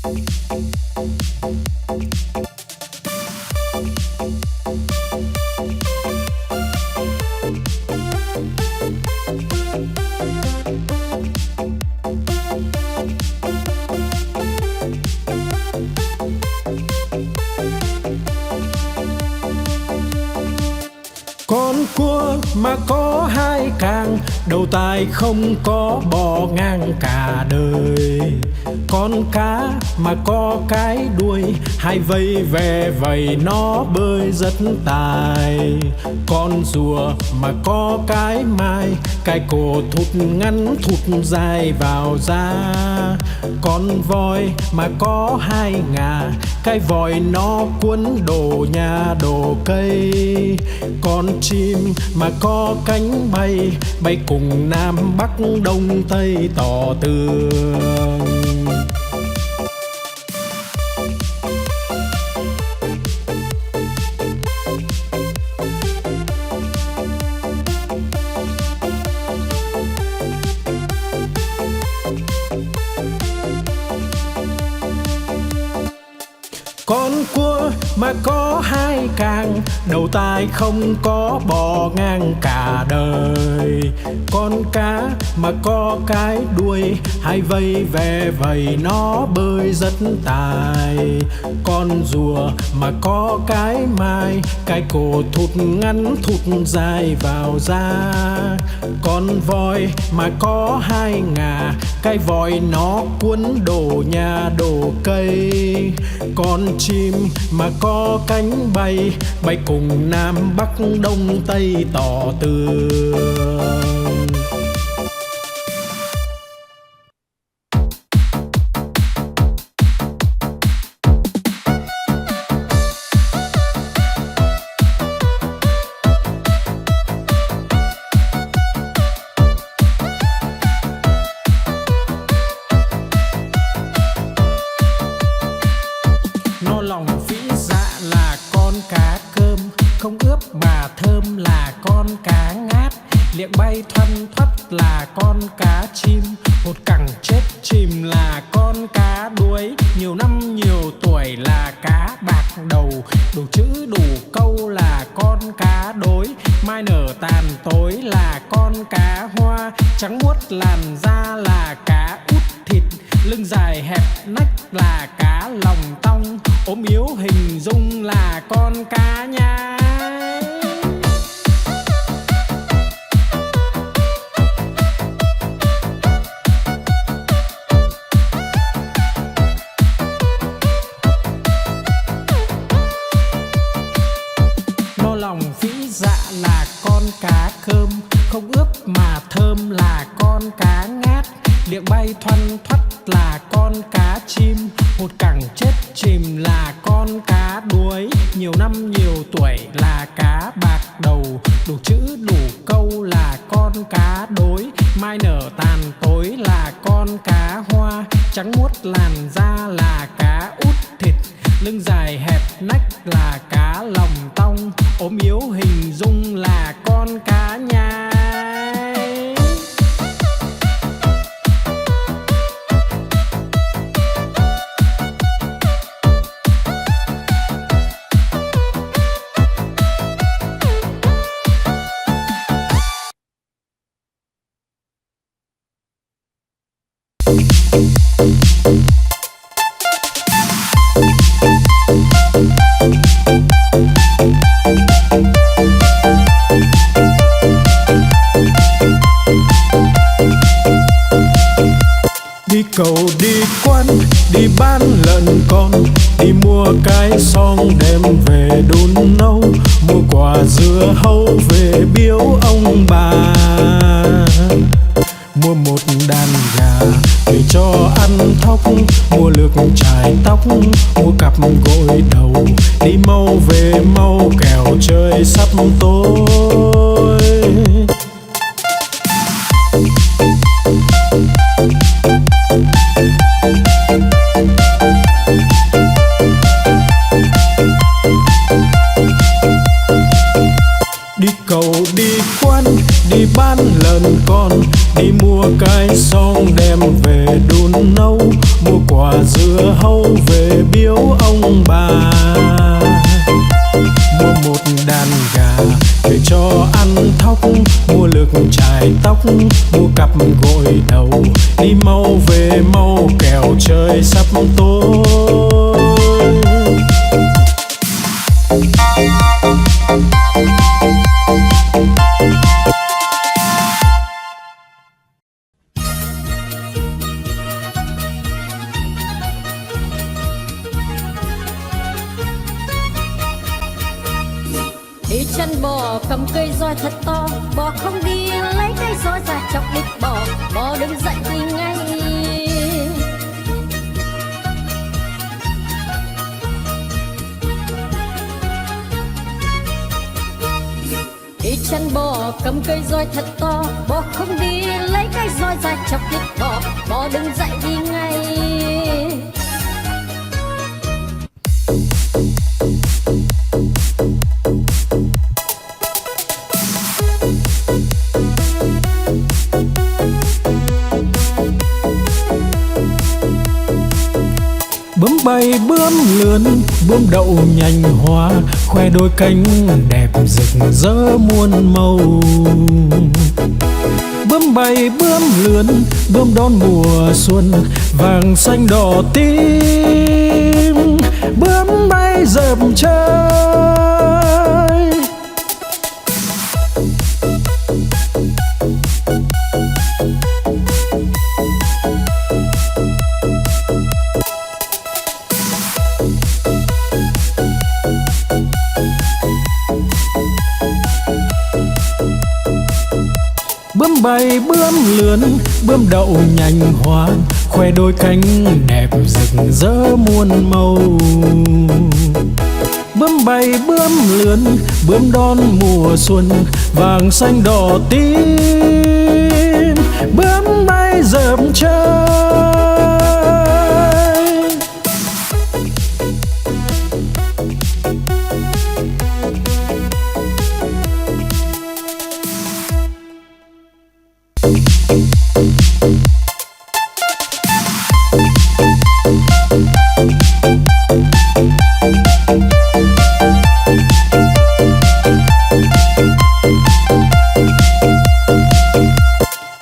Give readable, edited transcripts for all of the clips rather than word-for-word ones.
Con cua mà có hai càng, đầu tai không có bò ngang cả đời. Con cá mà có cái đuôi, hai vây ve vầy nó bơi rất tài. Con rùa mà có cái mai, cái cổ thụt ngắn thụt dài vào da. Con voi mà có hai ngà, cái vòi nó cuốn đồ nhà đồ cây. Con chim mà có cánh bay, bay cùng Nam Bắc Đông Tây tỏ tường. Con cua mà có hai càng, đầu tai không có bò ngang cả đời. Con cá mà có cái đuôi, hai vây ve vầy nó bơi rất tài. Con rùa mà có cái mai, cái cổ thụt ngắn thụt dài vào da. Con voi mà có hai ngà, cái vòi nó cuốn đồ nhà đồ cây. Con chim mà có cánh bay, bay cùng Nam Bắc Đông Tây tỏ tường. No lòng vĩ dạ là con cá cơm, không ướp mà thơm là con cá ngát. Liệng bay thoăn thoắt là con cá chim, một cẳng chết chìm là con cá đuối. Nhiều năm nhiều tuổi là cá bạc đầu, đủ chữ đủ câu là con cá đối. Mai nở tàn tối là con cá hoa, trắng muốt làn da là cá út thịt. Lưng dài hẹp nách là cá lòng tong, ốm yếu hình dung là con cá nhái. No lòng vĩ dạ là con cá cơm, không ướp mà thơm là con cá ngát. Liệng bay thoăn thoắt là con cá chim, một cẳng chết chìm là con cá đuối. Nhiều năm nhiều tuổi là cá bạc đầu, đủ chữ đủ câu là con cá đối. Mai nở tàn tối là con cá hoa, trắng muốt làn da là cá út thịt. Lưng dài hẹp nách là cá lòng tong, ốm yếu hình dung là con cá nhái. Đi cầu đi quán, đi bán lợn con, đi mua cái xong đem về đun nấu. Mua quả dưa hấu về biếu ông bà, mua một đàn gà về cho ăn thóc. Mua lược chải tóc, mua cặp gội đầu, đi mau về mau kẻo trời sắp tối. Đi cầu đi quán, đi bán lợn con, đi mua cái xong đem về đun nấu. Mua quả dưa hấu về biếu ông bà. Mua một đàn gà về cho ăn thóc, mua lược chải tóc, mua cặp gội đầu. Đi mau về mau kẻo trời sắp tối. Đi chân bò cầm cây roi thật to, bò không đi lấy cây roi ra chọc đít bò, bò đứng dậy đi ngay. Đi chân bò cầm cây roi thật to, bò không đi lấy cây roi ra chọc đít bò, bò đứng dậy đi ngay. Bướm bay bướm lượn, bướm đậu nhành hoa, khoe đôi cánh đẹp rực rỡ muôn màu. Bướm bay bướm lượn, bướm đón mùa xuân, vàng xanh đỏ tím. Bướm bay dợp trời. Bướm bay bướm lượn, bướm đậu nhành hoa, khoe đôi cánh đẹp rực rỡ muôn màu. Bướm bay bướm lượn, bướm đón mùa xuân, vàng xanh đỏ tím. Bướm bay dợp trời.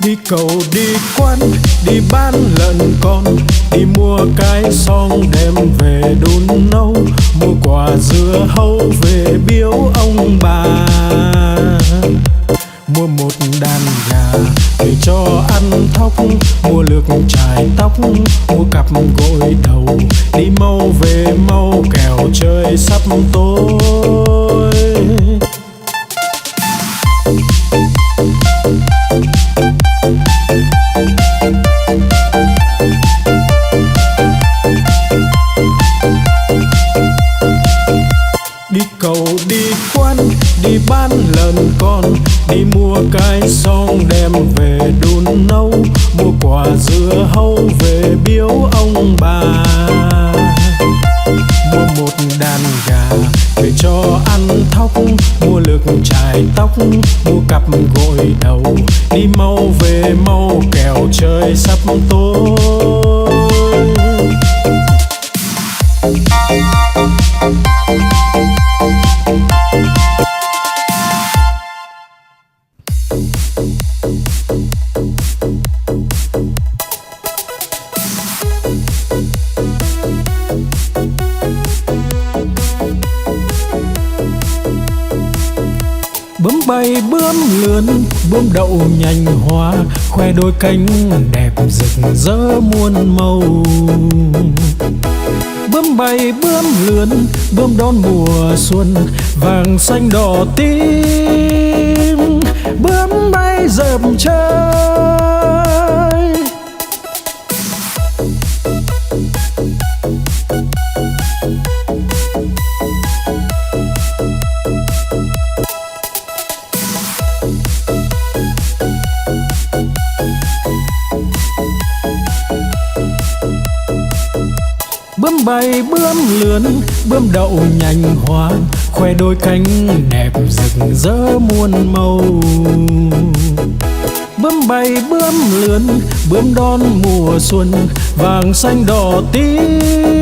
Đi cầu đi quan, đi bán lợn con, đi mua cái xong đem về đun nấu, mua quả dưa hấu về biếu ông bà. Mua một đàn gà để cho ăn thóc, mua lược chải tóc, mua cặp gội đầu. Đi mau về mau kẻo trời sắp tối. Đi cầu đi quan, đi bán lợn con, đi mua cái xong đem về đun nấu, mua quả dưa hấu về biếu ông bà. Mua một đàn gà về cho ăn thóc, mua lược chải tóc, mua cặp gội đầu. Đi mau về mau kẻo trời sắp tối. Bướm bay bướm lượn, bướm đậu nhành hoa, khoe đôi cánh đẹp rực rỡ muôn màu. Bướm bay bướm lượn, bướm đón mùa xuân, vàng xanh đỏ tím. Bướm bay dợp trời. Bướm bay bướm lượn, bướm đậu nhành hoa, khoe đôi cánh đẹp rực rỡ muôn màu. Bướm bay bướm lượn, bướm đón mùa xuân vàng xanh đỏ tím.